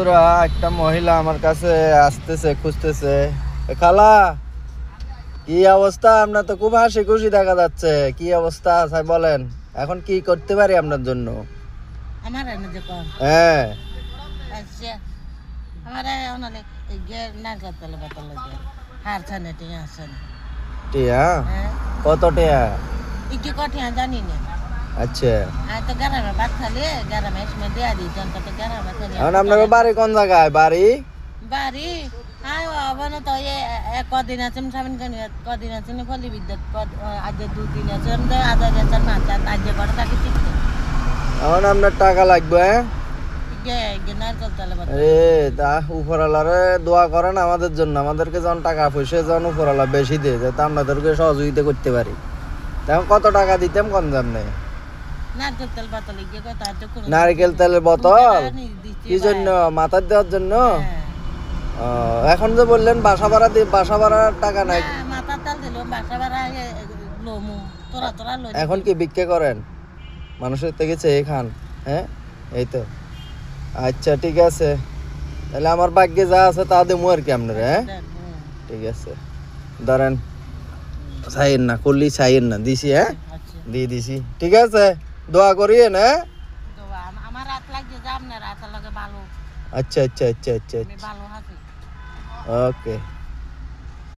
বন্ধুরা, একটা মহিলা আমার কাছে আসতেছে, খুঁজতেছে। খালা, কি অবস্থা? আপনার তো খুব হাসি খুশি দেখা যাচ্ছে। কি অবস্থা স্যার বলেন, এখন কি করতে পারি আপনার জন্য? আমার এনে যে কম হ্যাঁ, আচ্ছা আমার অনেক গে নারকেল তেলে বোতল লাগে হার ছানে টিয়া আসেন টিয়া হ্যাঁ কত টিয়া? ইকি কঠিয়া জানি না আচ্ছা, আর তো গ্রামে ভাত খালে গ্রামে এসে দেয়া দিই তখন তো গ্রামে খালি এখন আপনার বাড়ি কোন জায়গায়? বাড়ি বাড়ি আয় অবন তো কদিন আছে সামিন কদিন আছে ফলি বিদ্যুৎ আজ 2 দিন আছে আদার আছে পাঁচ আজ বড় থাকি ঠিক এখন আপনার টাকা লাগবে। নারকেল তেলে বোতল তা উপরওয়ালারে দোয়া করেন আমাদের জন্য, আমাদেরকে যখন টাকা পয়সা যখন উপরওয়ালা বেশি দিয়ে যাতে আপনাদেরকে সহযোগিতা করতে পারি। তখন কত টাকা দিতাম কম দাম নেই। নারকেল তেল বোতল গিয়ে কথা তো কোনো নারকেল তেলের বোতল কি জন্য? মাথার দেওয়ার জন্য? এখন যে বললেন বাসা ভাড়ার টাকা নাই, মাথা তেল দিল বাসা ভাড়া লমু তোরা লই এখন কি ভিক্ষা করেন? মানুষের থেকে চেয়ে খান? হ্যাঁ, এই তো। আচ্ছা ঠিক আছে, তাহলে আমার ভাগ্যে যা আছে তা দেবো আর কি আপনারা। হ্যাঁ ঠিক আছে, ধরেন। চাইয়েন না, করলি চাইয়েন না, দিছি। হ্যাঁ দিয়ে দিছি, ঠিক আছে। দোয়া করিয়েন। হ্যাঁ আমার রাত লাগছে যা আপনার রাত লাগে ভালো আচ্ছা আচ্ছা আচ্ছা আচ্ছা আমি ভালো আছি ওকে।